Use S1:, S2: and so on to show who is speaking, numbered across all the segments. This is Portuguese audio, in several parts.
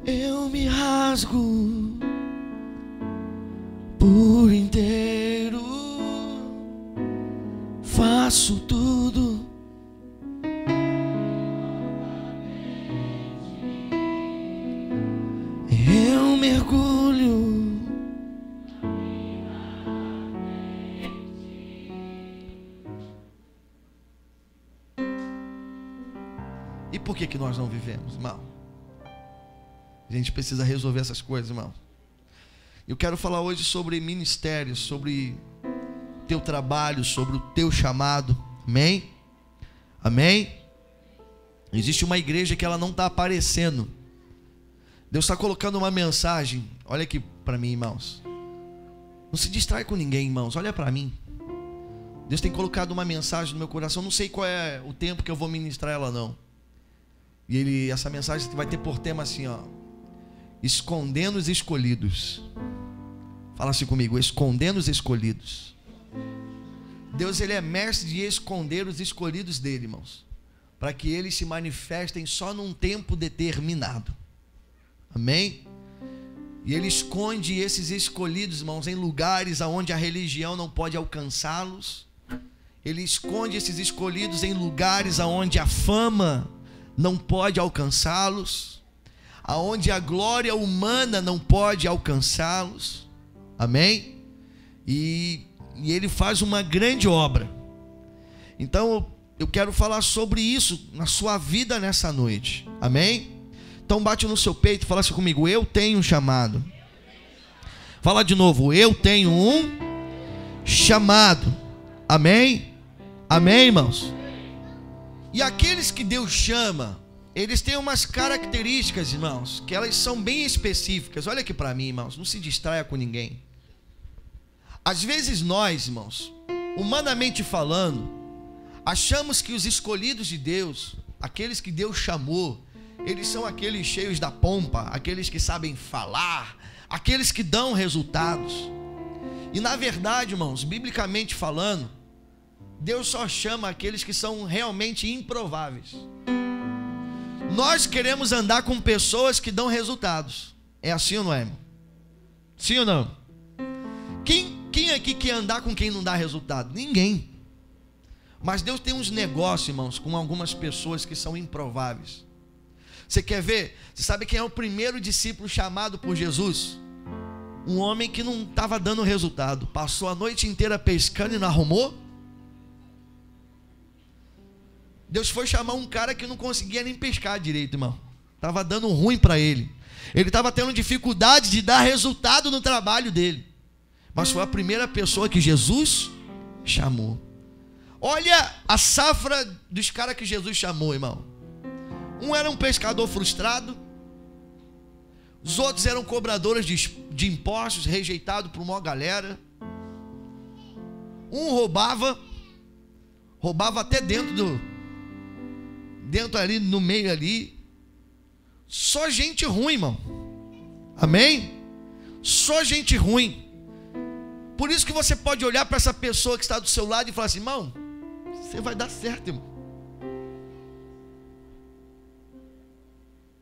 S1: Eu me rasgo por inteiro, faço tudo eu mergulho E por que nós não vivemos, irmão? A gente precisa resolver essas coisas, irmão. Eu quero falar hoje sobre ministério, sobre teu trabalho, sobre o teu chamado. Amém? Amém? Existe uma igreja que ela não está aparecendo. Deus está colocando uma mensagem. Olha aqui para mim, irmãos. Não se distrai com ninguém, irmãos. Olha para mim. Deus tem colocado uma mensagem no meu coração. Não sei qual é o tempo que eu vou ministrar ela, não. E essa mensagem vai ter por tema assim, ó: escondendo os escolhidos. Fala assim comigo: escondendo os escolhidos. Deus, ele é mestre de esconder os escolhidos dele, irmãos, para que eles se manifestem só num tempo determinado. Amém? E ele esconde esses escolhidos, irmãos, em lugares aonde a religião não pode alcançá-los. Ele esconde esses escolhidos em lugares aonde a fama não pode alcançá-los, aonde a glória humana não pode alcançá-los. Amém? E ele faz uma grande obra. Então eu quero falar sobre isso na sua vida nessa noite. Amém? Então bate no seu peito e fala assim comigo: eu tenho um chamado. Fala de novo: eu tenho um chamado. Amém? Amém, irmãos? E aqueles que Deus chama, eles têm umas características, irmãos, que elas são bem específicas. Olha aqui para mim, irmãos, não se distraia com ninguém. Às vezes nós, irmãos, humanamente falando, achamos que os escolhidos de Deus, aqueles que Deus chamou, eles são aqueles cheios da pompa, aqueles que sabem falar, aqueles que dão resultados. E na verdade, irmãos, biblicamente falando, Deus só chama aqueles que são realmente improváveis. Nós queremos andar com pessoas que dão resultados. É assim ou não é, irmão? Sim ou não? Quem aqui quer andar com quem não dá resultado? Ninguém. Mas Deus tem uns negócios, irmãos, com algumas pessoas que são improváveis. Você quer ver? Você sabe quem é o primeiro discípulo chamado por Jesus? Um homem que não estava dando resultado. Passou a noite inteira pescando e não arrumou. Deus foi chamar um cara que não conseguia nem pescar direito, irmão. Estava dando ruim para ele. Ele estava tendo dificuldade de dar resultado no trabalho dele. Mas foi a primeira pessoa que Jesus chamou. Olha a safra dos caras que Jesus chamou, irmão. Um era um pescador frustrado. Os outros eram cobradores de impostos, rejeitados por uma galera. Um roubava até dentro ali, no meio ali. Só gente ruim, irmão. Amém? Só gente ruim. Por isso que você pode olhar para essa pessoa que está do seu lado e falar assim: irmão, você vai dar certo, irmão.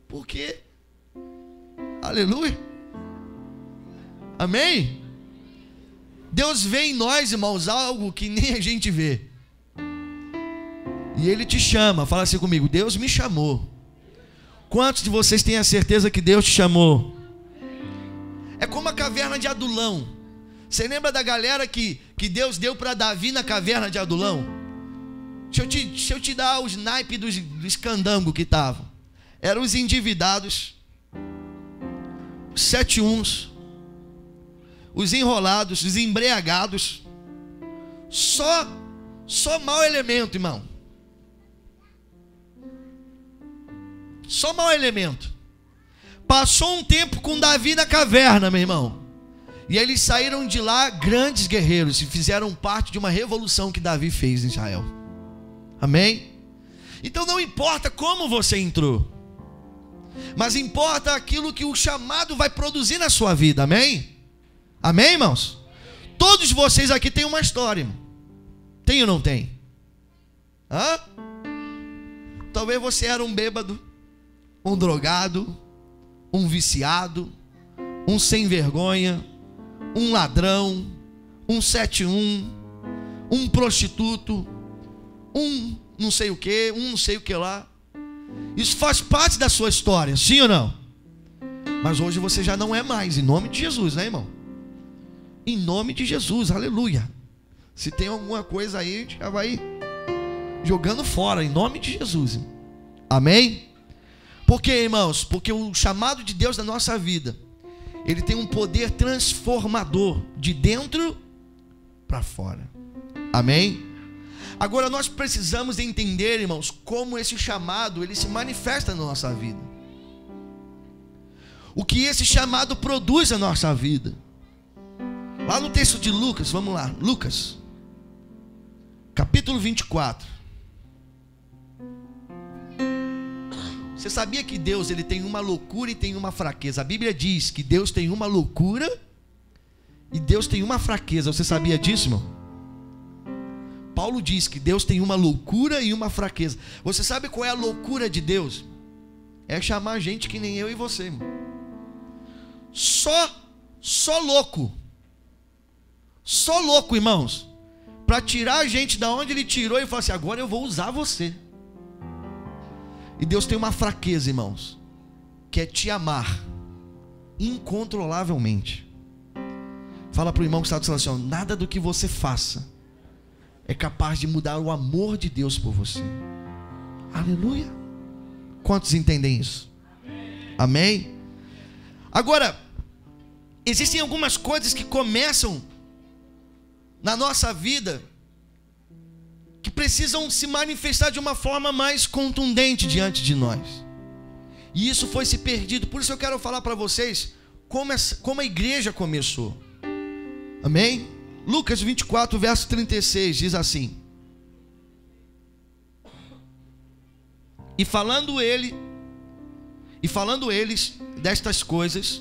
S1: Por quê? Aleluia. Amém? Deus vê em nós, irmãos, algo que nem a gente vê. E Ele te chama. Fala assim comigo: Deus me chamou. Quantos de vocês têm a certeza que Deus te chamou? É como a caverna de Adulão. Você lembra da galera que Deus deu para Davi na caverna de Adulão? Deixa eu te dar os naipes dos candangos que estavam. Eram os endividados, os 71s, os enrolados, os embriagados. Só mau elemento, irmão. Só mau elemento. Passou um tempo com Davi na caverna, meu irmão. E eles saíram de lá grandes guerreiros e fizeram parte de uma revolução que Davi fez em Israel. Amém? Então não importa como você entrou, mas importa aquilo que o chamado vai produzir na sua vida. Amém? Amém, irmãos? Todos vocês aqui têm uma história, irmão. Tem ou não tem? Talvez você era um bêbado, um drogado, um viciado, um sem vergonha, um ladrão, um 71, um prostituto, um não sei o que, um não sei o que lá. Isso faz parte da sua história, sim ou não? Mas hoje você já não é mais, em nome de Jesus, né, irmão? Em nome de Jesus, aleluia. Se tem alguma coisa aí, a gente já vai jogando fora, em nome de Jesus. Amém? Por quê, irmãos? Porque o chamado de Deus na nossa vida, ele tem um poder transformador de dentro para fora. Amém? Agora nós precisamos entender, irmãos, como esse chamado ele se manifesta na nossa vida. O que esse chamado produz na nossa vida. Lá no texto de Lucas, vamos lá, Lucas, capítulo 24. Você sabia que Deus ele tem uma loucura e tem uma fraqueza? A Bíblia diz que Deus tem uma loucura e Deus tem uma fraqueza. Você sabia disso, irmão? Paulo diz que Deus tem uma loucura e uma fraqueza. Você sabe qual é a loucura de Deus? É chamar gente que nem eu e você, irmão. Só louco. Só louco, irmãos. Para tirar a gente da onde ele tirou e falar assim: agora eu vou usar você. E Deus tem uma fraqueza, irmãos, que é te amar incontrolavelmente. Fala para o irmão que está do céu assim: nada do que você faça é capaz de mudar o amor de Deus por você. Aleluia. Quantos entendem isso? Amém? Agora, existem algumas coisas que começam na nossa vida que precisam se manifestar de uma forma mais contundente diante de nós. E isso foi se perdido. Por isso eu quero falar para vocês como a igreja começou. Amém? Lucas 24, verso 36 diz assim: E falando eles destas coisas,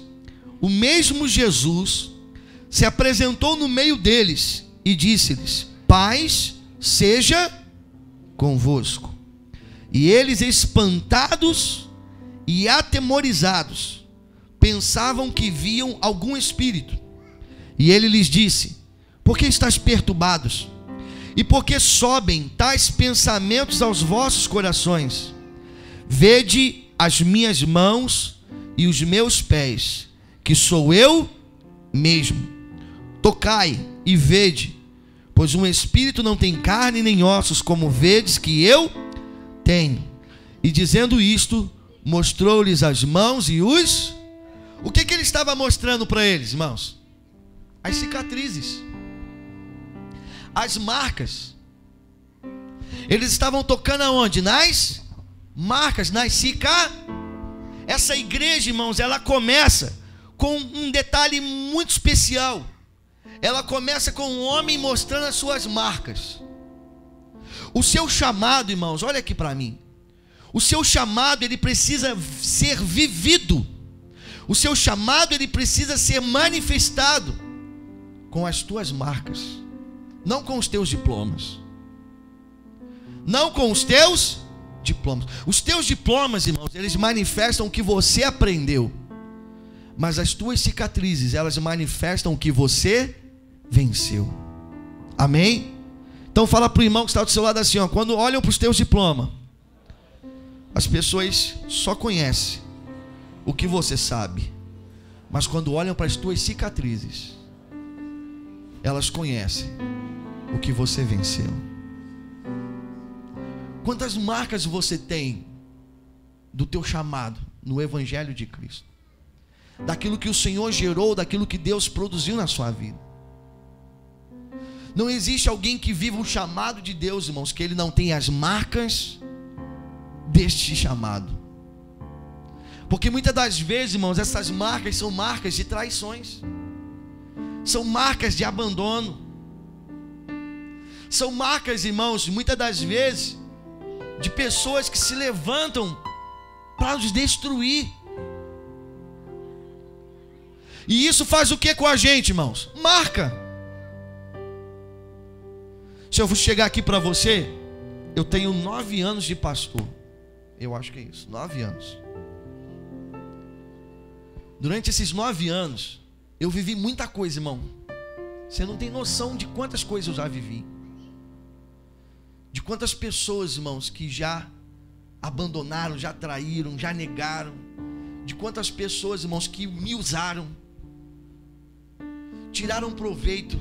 S1: o mesmo Jesus se apresentou no meio deles e disse-lhes: paz seja convosco. E eles, espantados e atemorizados, pensavam que viam algum espírito. E ele lhes disse: por que estáis perturbados? E por que sobem tais pensamentos aos vossos corações? Vede as minhas mãos e os meus pés, que sou eu mesmo. Tocai e vede, pois um espírito não tem carne nem ossos, como vedes que eu tenho. E dizendo isto, mostrou-lhes as mãos e os... O que ele estava mostrando para eles, irmãos? As cicatrizes, as marcas. Eles estavam tocando aonde? Nas marcas, nas cicatrizes. Essa igreja, irmãos, ela começa com um detalhe muito especial. Ela começa com um homem mostrando as suas marcas. O seu chamado, irmãos, olha aqui para mim. O seu chamado, ele precisa ser vivido. O seu chamado, ele precisa ser manifestado com as tuas marcas, não com os teus diplomas. Não com os teus diplomas. Os teus diplomas, irmãos, eles manifestam o que você aprendeu. Mas as tuas cicatrizes, elas manifestam o que você venceu. Amém? Então fala para o irmão que está do seu lado assim, ó, quando olham para os teus diplomas, as pessoas só conhecem o que você sabe. Mas quando olham para as tuas cicatrizes, elas conhecem o que você venceu. Quantas marcas você tem do teu chamado no Evangelho de Cristo? Daquilo que o Senhor gerou, daquilo que Deus produziu na sua vida. Não existe alguém que viva o chamado de Deus, irmãos, que ele não tenha as marcas deste chamado. Porque muitas das vezes, irmãos, essas marcas são marcas de traições, são marcas de abandono, são marcas, irmãos, muitas das vezes de pessoas que se levantam para nos destruir. E isso faz o que com a gente, irmãos? Marca. Se eu chegar aqui para você, eu tenho 9 anos de pastor. Eu acho que é isso, 9 anos. Durante esses 9 anos, eu vivi muita coisa, irmão. Você não tem noção de quantas coisas eu já vivi. De quantas pessoas, irmãos, que já abandonaram, já traíram, já negaram. De quantas pessoas, irmãos, que me usaram, tiraram proveito.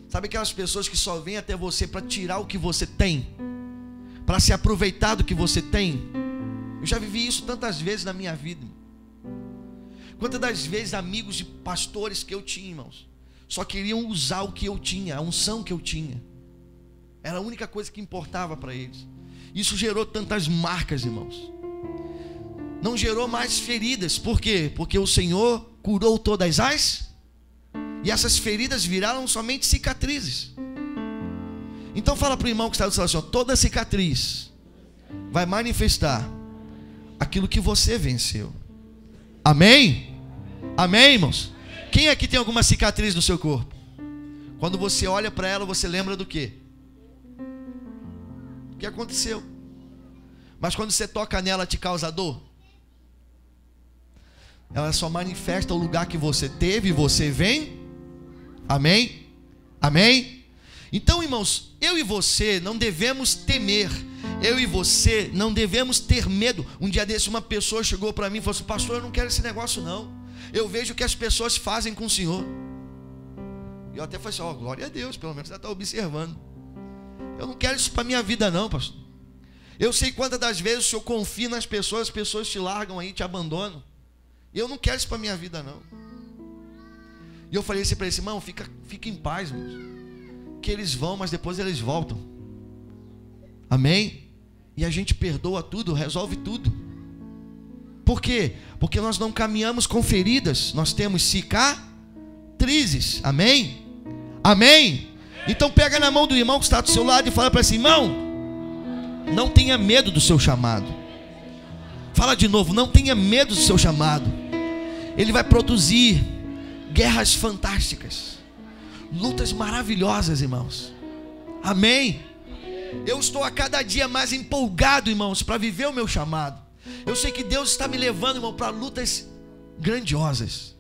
S1: Sabe aquelas pessoas que só vêm até você para tirar o que você tem, para se aproveitar do que você tem? Eu já vivi isso tantas vezes na minha vida. Quantas das vezes amigos de pastores que eu tinha, irmãos, só queriam usar o que eu tinha, a unção que eu tinha. Era a única coisa que importava para eles. Isso gerou tantas marcas, irmãos. Não gerou mais feridas. Por quê? Porque o Senhor curou todas as, e essas feridas viraram somente cicatrizes. Então fala para o irmão que está do seu lado, toda cicatriz vai manifestar aquilo que você venceu. Amém? Amém, irmãos? Quem aqui tem alguma cicatriz no seu corpo? Quando você olha para ela, você lembra do quê? O que aconteceu? Mas quando você toca nela, te causa dor? Ela só manifesta o lugar que você teve e você vem. Amém? Amém? Então, irmãos, eu e você não devemos temer. Eu e você não devemos ter medo. Um dia desse uma pessoa chegou para mim e falou assim: pastor, eu não quero esse negócio não. Eu vejo o que as pessoas fazem com o Senhor. E eu até falei assim: ó, glória a Deus, pelo menos ela está observando. Eu não quero isso para minha vida não, pastor. Eu sei quantas das vezes o Senhor confia nas pessoas, as pessoas te largam aí, te abandonam. E eu não quero isso para minha vida não. E eu falei assim para ele: irmão, fica em paz, irmãos, que eles vão, mas depois eles voltam. Amém? E a gente perdoa tudo, resolve tudo. Por quê? Porque nós não caminhamos com feridas, nós temos cicatrizes. Amém? Amém? Então pega na mão do irmão que está do seu lado e fala para esse irmão: não tenha medo do seu chamado. Fala de novo: não tenha medo do seu chamado. Ele vai produzir guerras fantásticas, lutas maravilhosas, irmãos. Amém? Eu estou a cada dia mais empolgado, irmãos, para viver o meu chamado. Eu sei que Deus está me levando, irmão, para lutas grandiosas.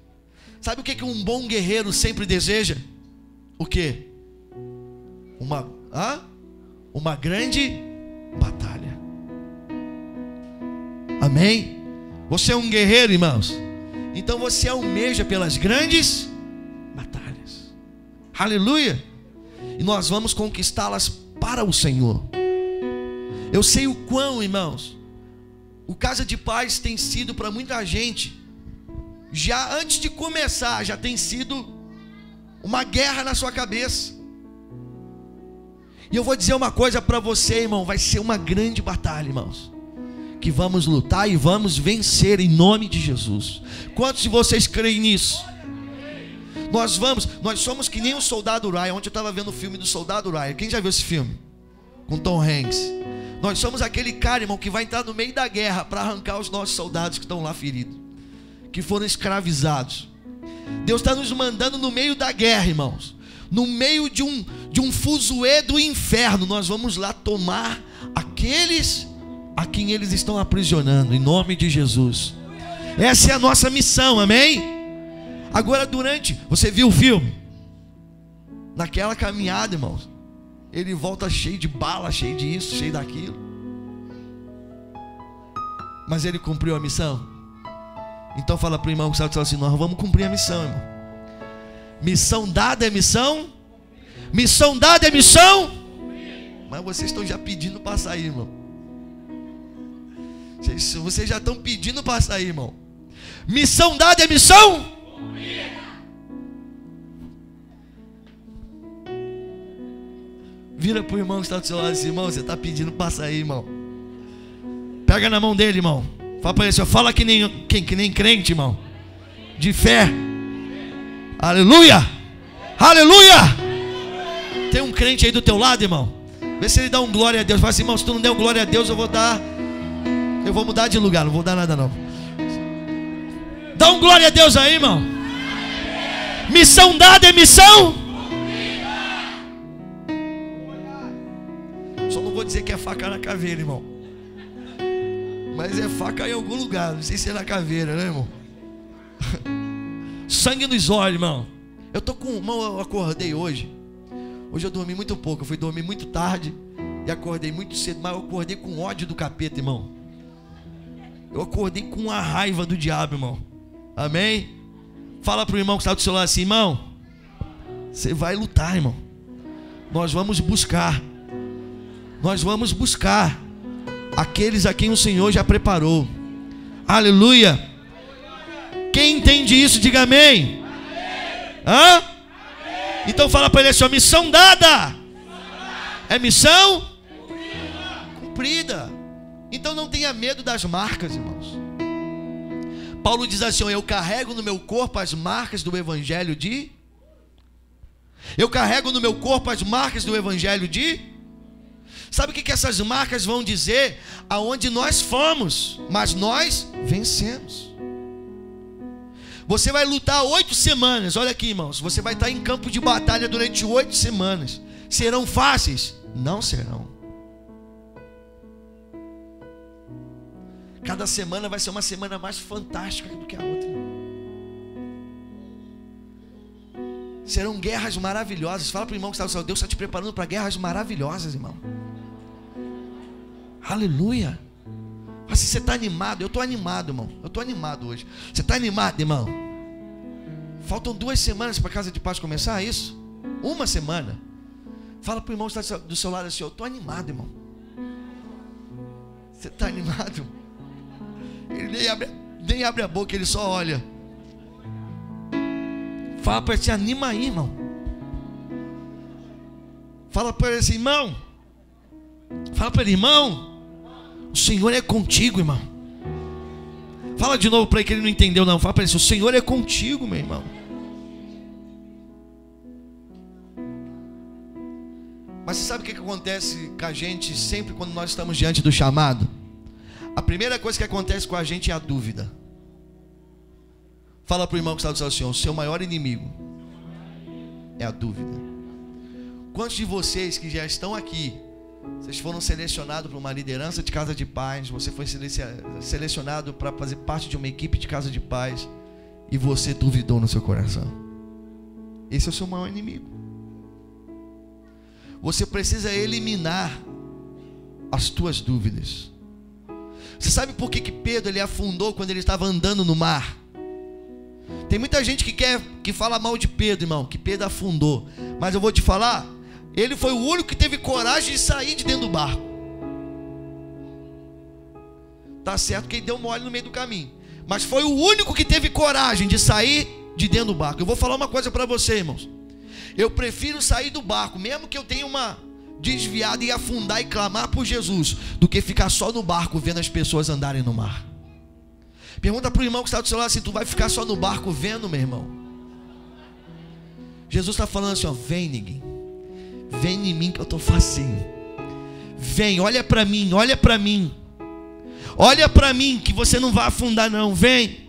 S1: Sabe o que um bom guerreiro sempre deseja? O quê? Uma grande batalha. Amém? Você é um guerreiro, irmãos. Então você almeja pelas grandes batalhas. Aleluia! E nós vamos conquistá-las para o Senhor. Eu sei o quão, irmãos, o Casa de Paz tem sido para muita gente, já antes de começar, já tem sido uma guerra na sua cabeça. E eu vou dizer uma coisa para você, irmão: vai ser uma grande batalha, irmãos, que vamos lutar e vamos vencer em nome de Jesus. Quantos de vocês creem nisso? Nós somos que nem o Soldado Ryan. Ontem eu estava vendo o filme do Soldado Ryan. Quem já viu esse filme? Com Tom Hanks. Nós somos aquele cara, irmão, que vai entrar no meio da guerra para arrancar os nossos soldados que estão lá feridos, que foram escravizados. Deus está nos mandando no meio da guerra, irmãos, no meio de um fuzuê do inferno. Nós vamos lá tomar aqueles a quem eles estão aprisionando, em nome de Jesus. Essa é a nossa missão, amém? Agora, você viu o filme? Naquela caminhada, irmãos, ele volta cheio de bala, cheio de isso, cheio daquilo. Mas ele cumpriu a missão? Então fala para o irmão que está assim: nós vamos cumprir a missão, irmão. Missão dada é missão. Missão dada é missão. Mas vocês estão já pedindo para sair, irmão. Vocês já estão pedindo para sair, irmão. Missão dada é missão. Vira para o irmão que está do seu lado assim: irmão, você está pedindo para sair, irmão. Pega na mão dele, irmão. Fala para ele assim: fala que nem crente, irmão, de fé. Aleluia, aleluia. Tem um crente aí do teu lado, irmão. Vê se ele dá um glória a Deus. Fala assim: irmão, se tu não der um glória a Deus, eu vou mudar de lugar, não vou dar nada não. Dá um glória a Deus aí, irmão. Missão dada é missão. Só não vou dizer que é faca na caveira, irmão, mas é faca em algum lugar. Não sei se é na caveira, né, irmão? Sangue nos olhos, irmão. Irmão, eu acordei hoje. Hoje eu dormi muito pouco. Eu fui dormir muito tarde e acordei muito cedo. Mas eu acordei com ódio do capeta, irmão. Eu acordei com a raiva do diabo, irmão. Amém? Fala pro irmão que está do seu lado assim: irmão, você vai lutar, irmão. Nós vamos buscar. Nós vamos buscar aqueles a quem o Senhor já preparou. Aleluia. Quem entende isso, diga amém. Hã? Então fala para ele assim: a missão dada é missão cumprida. Então não tenha medo das marcas, irmãos. Paulo diz assim: eu carrego no meu corpo as marcas do evangelho de... Eu carrego no meu corpo as marcas do evangelho de... Sabe o que essas marcas vão dizer? Aonde nós fomos, mas nós vencemos. Você vai lutar 8 semanas. Olha aqui, irmãos. Você vai estar em campo de batalha durante 8 semanas. Serão fáceis? Não serão. Cada semana vai ser uma semana mais fantástica do que a outra. Serão guerras maravilhosas. Fala para o irmão que está do céu: Deus está te preparando para guerras maravilhosas, irmão. Aleluia. Assim, você está animado? Eu estou animado, irmão. Eu estou animado hoje. Você está animado, irmão? Faltam 2 semanas para a Casa de Paz começar, é isso? 1 semana. Fala para o irmão que está do seu lado assim: eu estou animado, irmão. Você está animado? Ele nem abre a boca, ele só olha. Fala para ele assim: anima aí, irmão. Fala para ele assim: irmão. Fala para ele: irmão, o Senhor é contigo, irmão. Fala de novo para ele, que ele não entendeu não. Fala para ele assim: o Senhor é contigo, meu irmão. Mas você sabe o que acontece com a gente sempre quando nós estamos diante do chamado? A primeira coisa que acontece com a gente é a dúvida. Fala para o irmão que está do céu assim: o seu maior inimigo é a dúvida. Quantos de vocês que já estão aqui, vocês foram selecionados para uma liderança de Casa de Paz, você foi selecionado para fazer parte de uma equipe de Casa de Paz, e você duvidou no seu coração? Esse é o seu maior inimigo. Você precisa eliminar as tuas dúvidas. Você sabe por que Pedro ele afundou quando ele estava andando no mar? Tem muita gente que fala mal de Pedro, irmão, que Pedro afundou. Mas eu vou te falar, ele foi o único que teve coragem de sair de dentro do barco. Tá certo que ele deu mole no meio do caminho, mas foi o único que teve coragem de sair de dentro do barco. Eu vou falar uma coisa para você, irmãos. Eu prefiro sair do barco, mesmo que eu tenha uma desviada, e afundar e clamar por Jesus, do que ficar só no barco vendo as pessoas andarem no mar. Pergunta para o irmão que está do seu lado assim: tu vai ficar só no barco vendo, meu irmão? Jesus está falando assim: ó, vem, ninguém, vem em mim que eu estou facinho. Vem, olha para mim, olha para mim, olha para mim que você não vai afundar não, vem.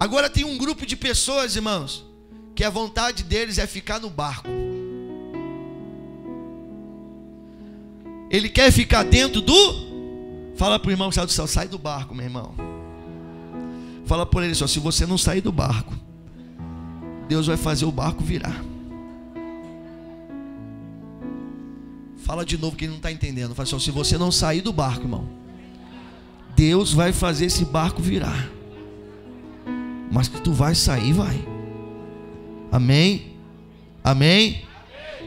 S1: Agora tem um grupo de pessoas, irmãos, que a vontade deles é ficar no barco. Ele quer ficar dentro do... Fala para o irmão que está do céu: sai do barco, meu irmão. Fala por ele só: se você não sair do barco, Deus vai fazer o barco virar. Fala de novo que ele não está entendendo. Fala só: se você não sair do barco, irmão, Deus vai fazer esse barco virar. Mas que tu vai sair, vai. Amém? Amém?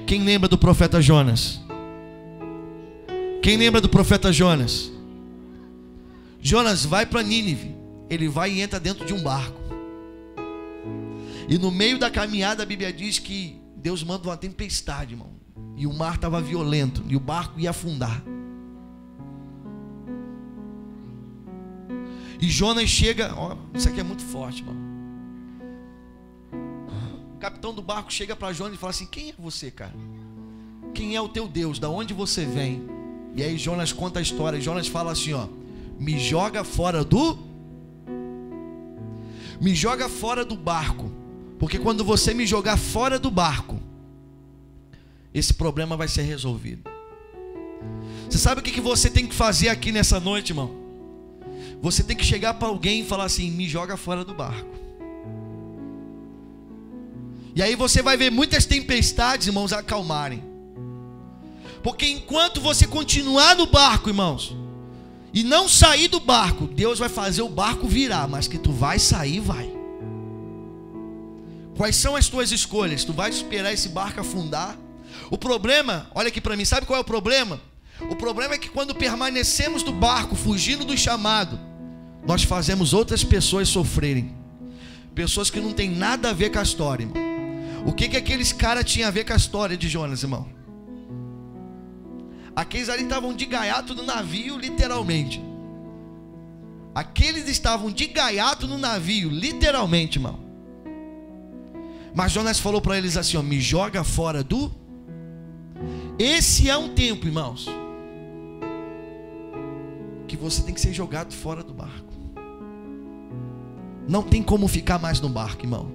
S1: Quem lembra do profeta Jonas? Quem lembra do profeta Jonas? Jonas vai para Nínive. Ele vai e entra dentro de um barco. E no meio da caminhada a Bíblia diz que Deus manda uma tempestade, irmão. E o mar estava violento, e o barco ia afundar. E Jonas chega, ó, isso aqui é muito forte, irmão. O capitão do barco chega para Jonas e fala assim: quem é você, cara? Quem é o teu Deus? Da onde você vem? E aí Jonas conta a história. E Jonas fala assim, ó: me joga fora do barco, porque quando você me jogar fora do barco, esse problema vai ser resolvido. Você sabe o que você tem que fazer aqui nessa noite, irmão? você tem que chegar para alguém e falar assim: me joga fora do barco. E aí você vai ver muitas tempestades, irmãos, acalmarem. Porque enquanto você continuar no barco, irmãos, e não sair do barco, Deus vai fazer o barco virar, mas que tu vai sair, vai. Quais são as tuas escolhas? Tu vai esperar esse barco afundar? O problema, olha aqui para mim, sabe qual é o problema? O problema é que quando permanecemos do barco, fugindo do chamado, nós fazemos outras pessoas sofrerem. Pessoas que não tem nada a ver com a história, irmão. O que aqueles caras tinham a ver com a história de Jonas, irmão? Aqueles ali estavam de gaiato no navio, literalmente. Aqueles estavam de gaiato no navio, literalmente, irmão. Mas Jonas falou para eles assim, ó: me joga fora do... Esse é um tempo, irmãos, que você tem que ser jogado fora do barco. Não tem como ficar mais no barco, irmão,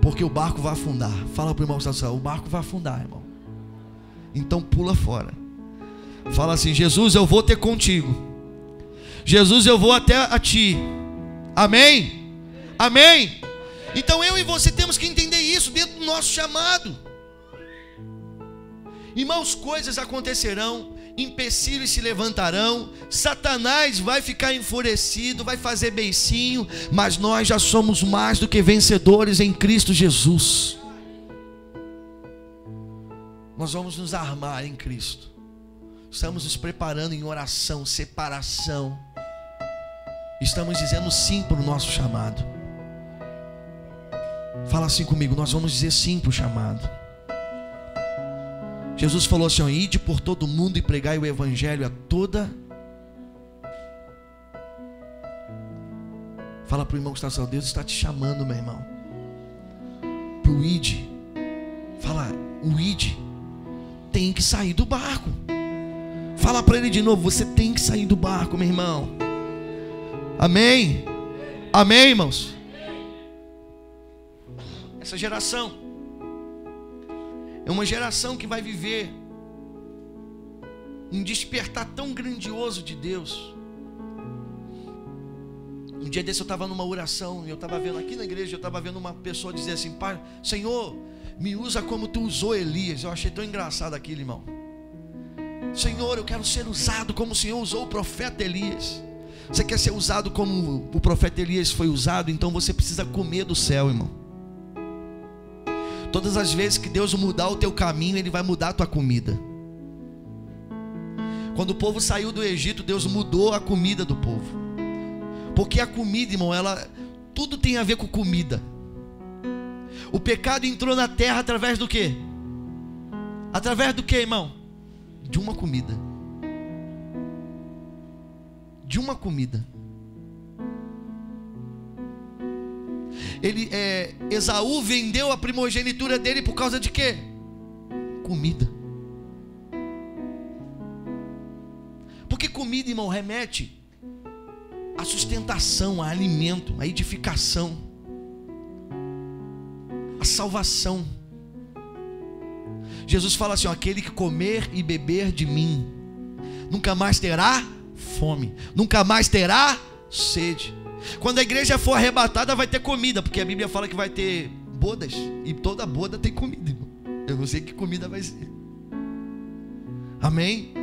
S1: porque o barco vai afundar. Fala para o irmão: o barco vai afundar, irmão. Então pula fora. Fala assim: Jesus, eu vou ter contigo. Jesus, eu vou até a ti. Amém? Amém? Então eu e você temos que entender isso dentro do nosso chamado. Irmãos, coisas acontecerão, empecilhos se levantarão, Satanás vai ficar enfurecido, vai fazer beicinho, mas nós já somos mais do que vencedores em Cristo Jesus. Nós vamos nos armar em Cristo. Estamos nos preparando em oração, separação. Estamos dizendo sim para o nosso chamado. Fala assim comigo: nós vamos dizer sim para o chamado. Jesus falou assim: ó, ide por todo mundo e pregai o evangelho a toda... Fala para o irmão que está falando: Deus está te chamando, meu irmão, para o ide. Fala: o ide tem que sair do barco. Fala para ele de novo: você tem que sair do barco, meu irmão. Amém? Amém, irmãos? Essa geração é uma geração que vai viver um despertar tão grandioso de Deus. Um dia desse eu estava numa oração, eu estava vendo aqui na igreja, eu estava vendo uma pessoa dizer assim: Pai, Senhor, me usa como tu usou Elias. Eu achei tão engraçado aquilo, irmão. Senhor, eu quero ser usado como o Senhor usou o profeta Elias. Você quer ser usado como o profeta Elias foi usado? Então você precisa comer do céu, irmão. Todas as vezes que Deus mudar o teu caminho, Ele vai mudar a tua comida. Quando o povo saiu do Egito, Deus mudou a comida do povo. Porque a comida, irmão, tudo tem a ver com comida. O pecado entrou na terra através do quê? Através do quê, irmão? De uma comida. De uma comida. Esaú vendeu a primogenitura dele por causa de quê? Comida. Porque comida, irmão, remete à sustentação, a alimento, a edificação, a salvação. Jesus fala assim: ó, aquele que comer e beber de mim nunca mais terá fome, nunca mais terá sede. Quando a igreja for arrebatada, vai ter comida, porque a Bíblia fala que vai ter bodas, e toda boda tem comida, irmão. Eu não sei que comida vai ser. Amém?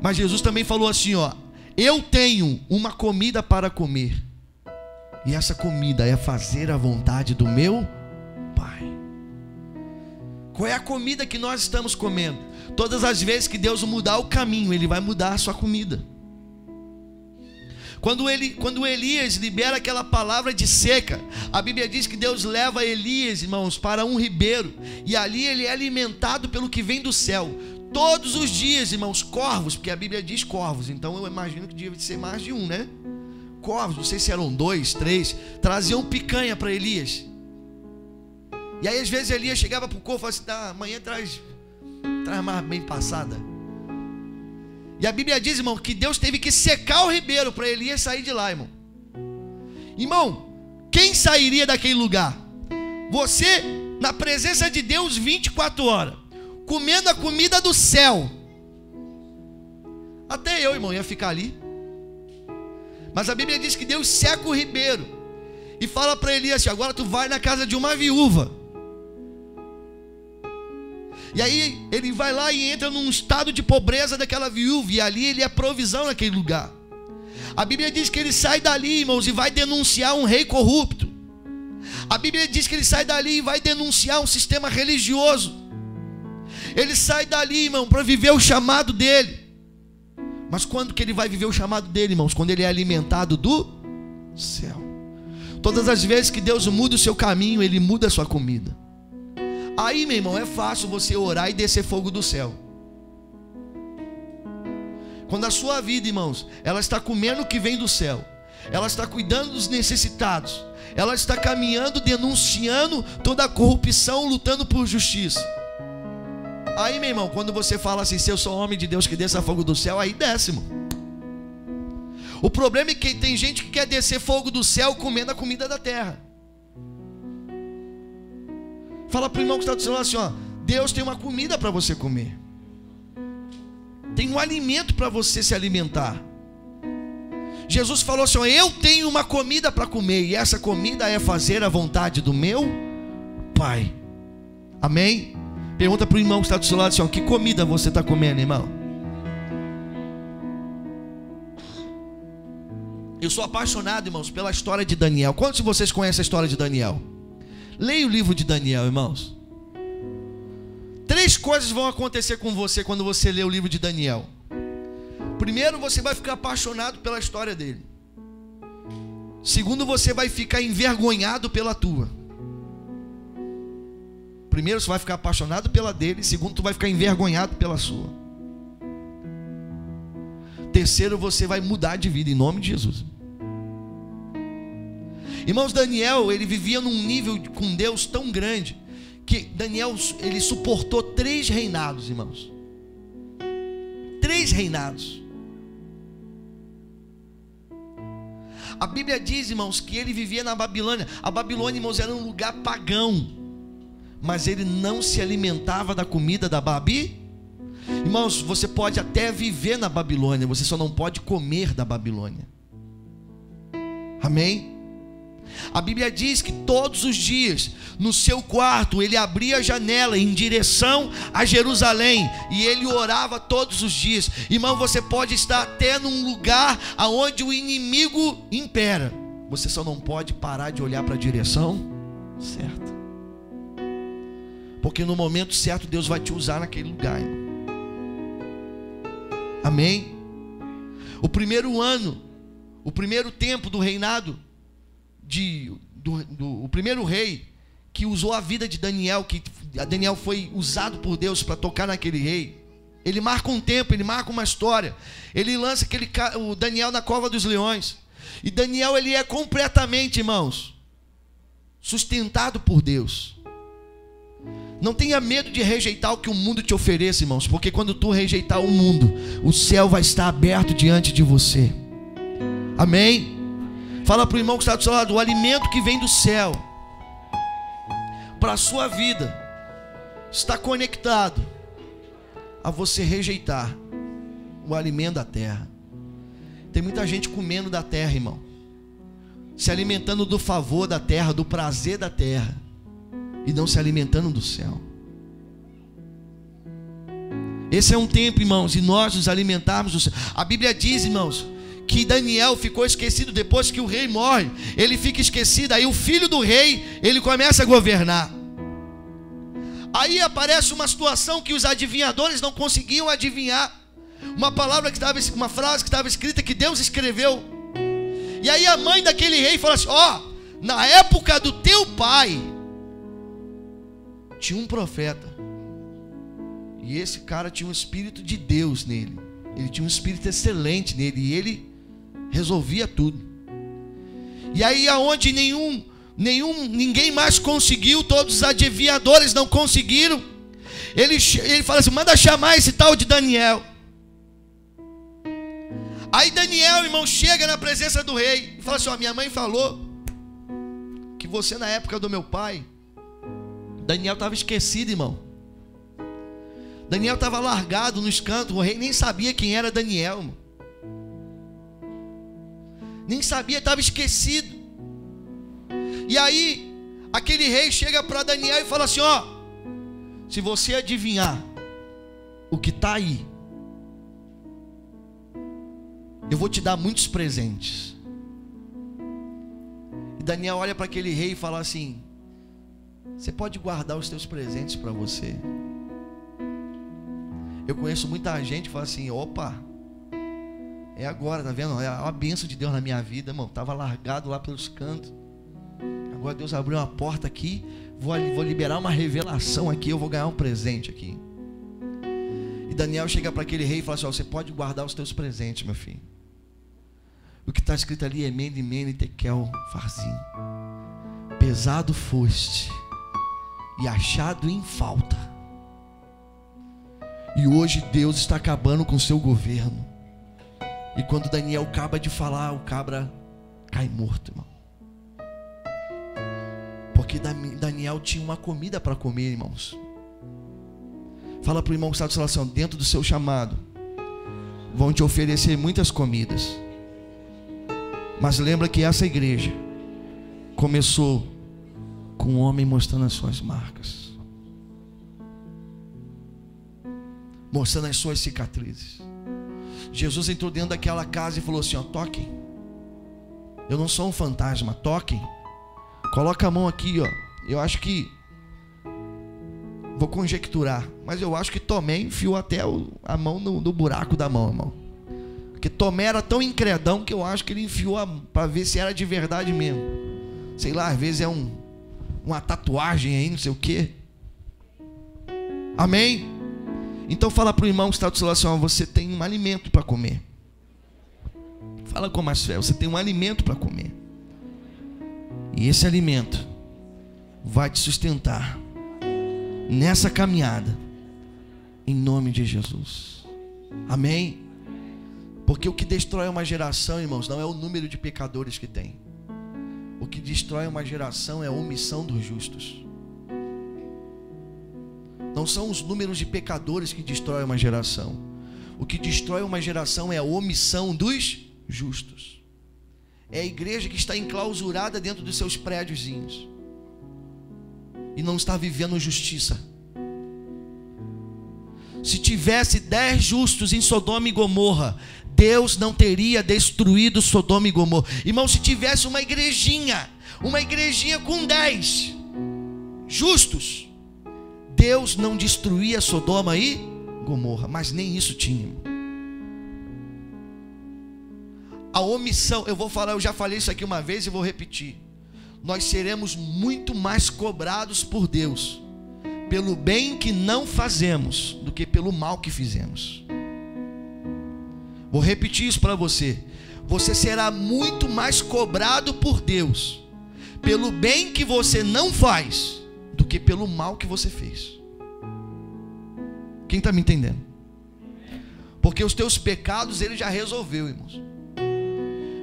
S1: Mas Jesus também falou assim, ó: eu tenho uma comida para comer, e essa comida é fazer a vontade do meu Pai. Qual é a comida que nós estamos comendo? Todas as vezes que Deus mudar o caminho, Ele vai mudar a sua comida. Quando Elias libera aquela palavra de seca, a Bíblia diz que Deus leva Elias, irmãos, para um ribeiro, e ali ele é alimentado pelo que vem do céu. Todos os dias, irmãos, corvos, porque a Bíblia diz corvos, então eu imagino que devia ser mais de um, né? Corvos, não sei se eram 2, 3, traziam picanha para Elias. E aí às vezes Elias chegava para o corvo e falava assim: amanhã traz mais bem passada. E a Bíblia diz, irmão, que Deus teve que secar o ribeiro para Elias sair de lá, irmão. Irmão, quem sairia daquele lugar? Você, na presença de Deus 24 horas, comendo a comida do céu. Até eu, irmão, ia ficar ali. Mas a Bíblia diz que Deus seca o ribeiro e fala para Elias assim: agora tu vai na casa de uma viúva. E aí ele vai lá e entra num estado de pobreza daquela viúva, e ali ele é provisão naquele lugar. A Bíblia diz que ele sai dali, irmãos, e vai denunciar um rei corrupto. A Bíblia diz que ele sai dali e vai denunciar um sistema religioso. Ele sai dali, irmão, para viver o chamado dele. Mas quando que ele vai viver o chamado dele, irmãos? Quando ele é alimentado do céu. Todas as vezes que Deus muda o seu caminho, Ele muda a sua comida. Aí, meu irmão, é fácil você orar e descer fogo do céu. Quando a sua vida, irmãos, ela está comendo o que vem do céu, ela está cuidando dos necessitados, ela está caminhando, denunciando toda a corrupção, lutando por justiça. Aí, meu irmão, quando você fala assim: se eu sou homem de Deus que desça fogo do céu, aí desce, irmão. O problema é que tem gente que quer descer fogo do céu comendo a comida da terra. Fala para o irmão que está do seu lado assim: ó, Deus tem uma comida para você comer. Tem um alimento para você se alimentar. Jesus falou assim: ó, eu tenho uma comida para comer, e essa comida é fazer a vontade do meu Pai. Amém? Pergunta para o irmão que está do seu lado assim: ó, que comida você está comendo, irmão? Eu sou apaixonado, irmãos, pela história de Daniel. Quantos de vocês conhecem a história de Daniel? Leia o livro de Daniel, irmãos. 3 coisas vão acontecer com você quando você lê o livro de Daniel. Primeiro, você vai ficar apaixonado pela história dele. Segundo, você vai ficar envergonhado pela tua. Primeiro, você vai ficar apaixonado pela dele. Segundo, tu vai ficar envergonhado pela sua. Terceiro, você vai mudar de vida em nome de Jesus. Irmãos, Daniel, ele vivia num nível com Deus tão grande que Daniel, ele suportou 3 reinados, irmãos. 3 reinados. A Bíblia diz, irmãos, que ele vivia na Babilônia. A Babilônia, irmãos, era um lugar pagão, mas ele não se alimentava da comida da Babi. Irmãos, você pode até viver na Babilônia, você só não pode comer da Babilônia. Amém? A Bíblia diz que todos os dias, no seu quarto, ele abria a janela em direção a Jerusalém, e ele orava todos os dias. Irmão, você pode estar até num lugar onde o inimigo impera, você só não pode parar de olhar para a direção certa, porque no momento certo Deus vai te usar naquele lugar, irmão. Amém? O primeiro ano, o primeiro tempo do reinado o primeiro rei que usou a vida de Daniel, que Daniel foi usado por Deus para tocar naquele rei, ele marca um tempo, ele marca uma história. Ele lança o Daniel na cova dos leões, e Daniel, ele é completamente, irmãos, sustentado por Deus. Não tenha medo de rejeitar o que o mundo te ofereça, irmãos, porque quando tu rejeitar o mundo, o céu vai estar aberto diante de você. Amém? Fala para o irmão que está do seu lado: o alimento que vem do céu para a sua vida está conectado a você rejeitar o alimento da terra. Tem muita gente comendo da terra, irmão, se alimentando do favor da terra, do prazer da terra, e não se alimentando do céu. Esse é um tempo, irmãos, e nós nos alimentarmos do céu. A Bíblia diz, irmãos, que Daniel ficou esquecido depois que o rei morre. Ele fica esquecido, aí o filho do rei, ele começa a governar. Aí aparece uma situação que os adivinhadores não conseguiam adivinhar. Uma frase que estava escrita, que Deus escreveu. E aí a mãe daquele rei fala assim: ó, na época do teu pai tinha um profeta, e esse cara tinha um espírito de Deus nele. Ele tinha um espírito excelente nele, e ele resolvia tudo. E aí aonde ninguém mais conseguiu, todos os adivinhadores não conseguiram, ele fala assim: manda chamar esse tal de Daniel. Aí Daniel, irmão, chega na presença do rei e fala assim: ó, minha mãe falou que você, na época do meu pai, Daniel estava esquecido, irmão. Daniel estava largado nos cantos, o rei nem sabia quem era Daniel, irmão. Nem sabia, estava esquecido. E aí, aquele rei chega para Daniel e fala assim: ó, se você adivinhar o que está aí, eu vou te dar muitos presentes. E Daniel olha para aquele rei e fala assim: você pode guardar os teus presentes para você. Eu conheço muita gente que fala assim: opa, é agora, tá vendo? É a bênção de Deus na minha vida, irmão. Estava largado lá pelos cantos. Agora Deus abriu uma porta aqui. Vou liberar uma revelação aqui. Eu vou ganhar um presente aqui. E Daniel chega para aquele rei e fala assim: ó, você pode guardar os teus presentes, meu filho. O que está escrito ali é Mene, Mene, Tekel, Farzim. Pesado foste e achado em falta. E hoje Deus está acabando com o seu governo. E quando Daniel acaba de falar, o cabra cai morto, irmão. Porque Daniel tinha uma comida para comer, irmãos. Fala para o irmão que está de salvação: dentro do seu chamado vão te oferecer muitas comidas, mas lembra que essa igreja começou com um homem mostrando as suas marcas, mostrando as suas cicatrizes. Jesus entrou dentro daquela casa e falou assim: ó, toquem. Eu não sou um fantasma, toquem. Coloca a mão aqui, ó. Eu acho que, vou conjecturar, mas eu acho que Tomé enfiou até a mão no buraco da mão, irmão. Porque Tomé era tão incredão que eu acho que ele enfiou para ver se era de verdade mesmo. Sei lá, às vezes é uma tatuagem aí, não sei o que. Amém? Então fala para o irmão que está do seu lado assim: ó, você tem um alimento para comer. Fala com mais fé: você tem um alimento para comer. E esse alimento vai te sustentar nessa caminhada, em nome de Jesus. Amém? Porque o que destrói uma geração, irmãos, não é o número de pecadores que tem. O que destrói uma geração é a omissão dos justos. Não são os números de pecadores que destroem uma geração. O que destrói uma geração é a omissão dos justos. É a igreja que está enclausurada dentro dos seus prédiozinhos e não está vivendo justiça. Se tivesse 10 justos em Sodoma e Gomorra, Deus não teria destruído Sodoma e Gomorra. Irmão, se tivesse uma igrejinha com 10 justos, Deus não destruía Sodoma e Gomorra. Mas nem isso tinha. A omissão, eu já falei isso aqui uma vez e vou repetir. Nós seremos muito mais cobrados por Deus pelo bem que não fazemos do que pelo mal que fizemos. Vou repetir isso para você. Você será muito mais cobrado por Deus pelo bem que você não faz do que pelo mal que você fez. Quem está me entendendo? Porque os teus pecados Ele já resolveu, irmãos.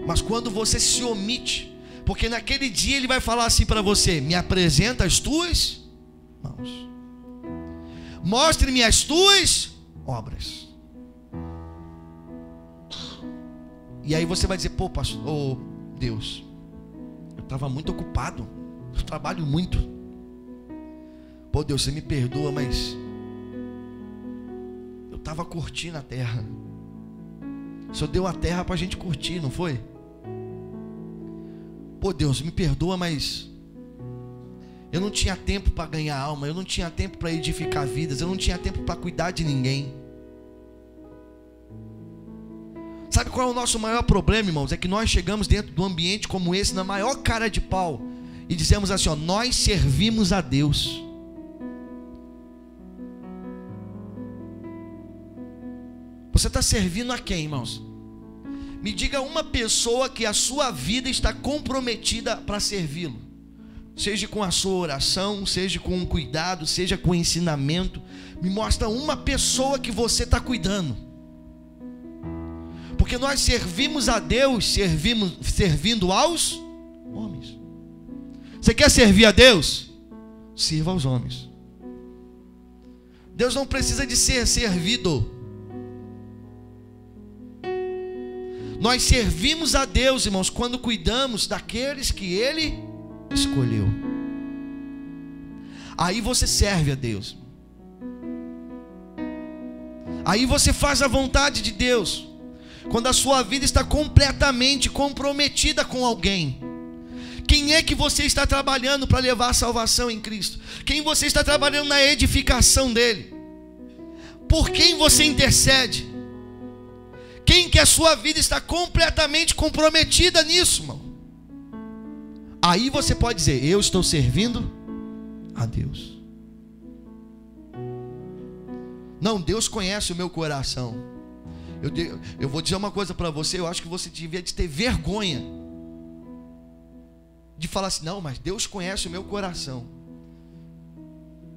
S1: Mas quando você se omite, porque naquele dia Ele vai falar assim para você: me apresenta as tuas mãos, mostre-me as tuas obras. E aí você vai dizer: pô, pastor, oh, Deus, eu estava muito ocupado, eu trabalho muito. Pô, Deus, você me perdoa, mas eu estava curtindo a terra. O Senhor deu a terra para a gente curtir, não foi? Pô, Deus, me perdoa, mas eu não tinha tempo para ganhar alma, eu não tinha tempo para edificar vidas, eu não tinha tempo para cuidar de ninguém. Sabe qual é o nosso maior problema, irmãos? É que nós chegamos dentro de um ambiente como esse, na maior cara de pau, e dizemos assim: ó, nós servimos a Deus. Você está servindo a quem, irmãos? Me diga uma pessoa que a sua vida está comprometida para servi-lo. Seja com a sua oração, seja com um cuidado, seja com ensinamento. Me mostra uma pessoa que você está cuidando. Porque nós servimos a Deus, servindo aos homens. Você quer servir a Deus? Sirva aos homens. Deus não precisa de ser servido. Nós servimos a Deus, irmãos, quando cuidamos daqueles que Ele escolheu. Aí você serve a Deus. Aí você faz a vontade de Deus. Quando a sua vida está completamente comprometida com alguém. Quem é que você está trabalhando para levar a salvação em Cristo? Quem você está trabalhando na edificação dele? Por quem você intercede? Quem que a sua vida está completamente comprometida nisso, irmão? Aí você pode dizer: eu estou servindo a Deus. Não, Deus conhece o meu coração. Eu vou dizer uma coisa para você. Eu acho que você devia ter vergonha de falar assim: não, mas Deus conhece o meu coração.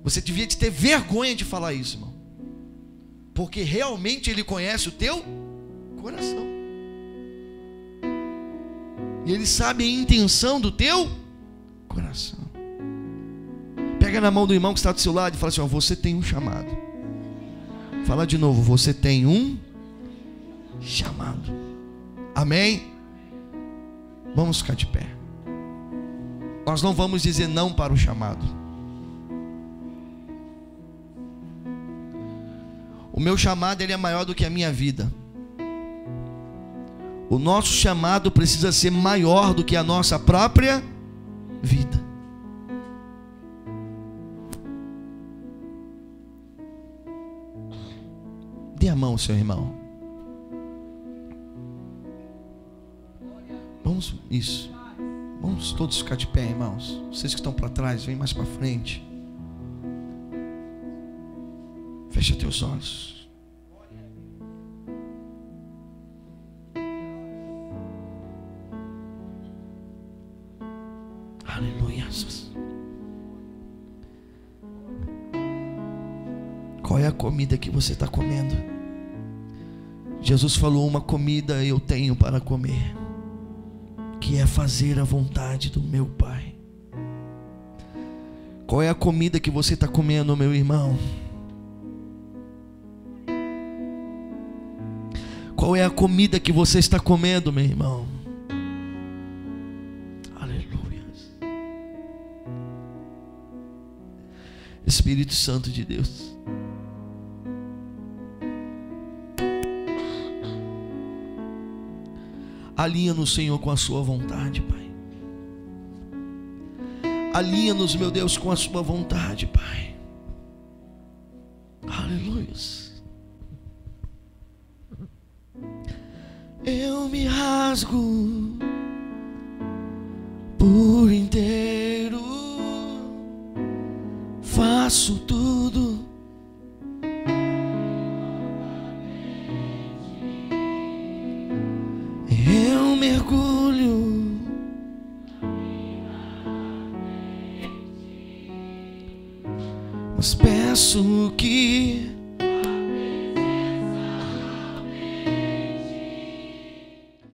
S1: Você devia ter vergonha de falar isso, irmão, porque realmente Ele conhece o teu coração, e Ele sabe a intenção do teu coração. Pega na mão do irmão que está do seu lado e fala assim: ó, você tem um chamado. Fala de novo: você tem um chamado. Amém? Vamos ficar de pé. Nós não vamos dizer não para o chamado. O meu chamado, ele é maior do que a minha vida. O nosso chamado precisa ser maior do que a nossa própria vida. Dê a mão ao seu irmão. Vamos, isso. Vamos todos ficar de pé, irmãos. Vocês que estão para trás, vem mais para frente. Fecha teus olhos. Aleluia. Qual é a comida que você está comendo? Jesus falou: uma comida eu tenho para comer, que é fazer a vontade do meu Pai. Qual é a comida que você está comendo, meu irmão? Qual é a comida que você está comendo, meu irmão? Aleluia. Espírito Santo de Deus, alinha-nos, Senhor, com a sua vontade, Pai. Alinha-nos, meu Deus, com a sua vontade, Pai. Aleluia. Eu me rasgo por inteiro, faço tudo mergulho, mas peço que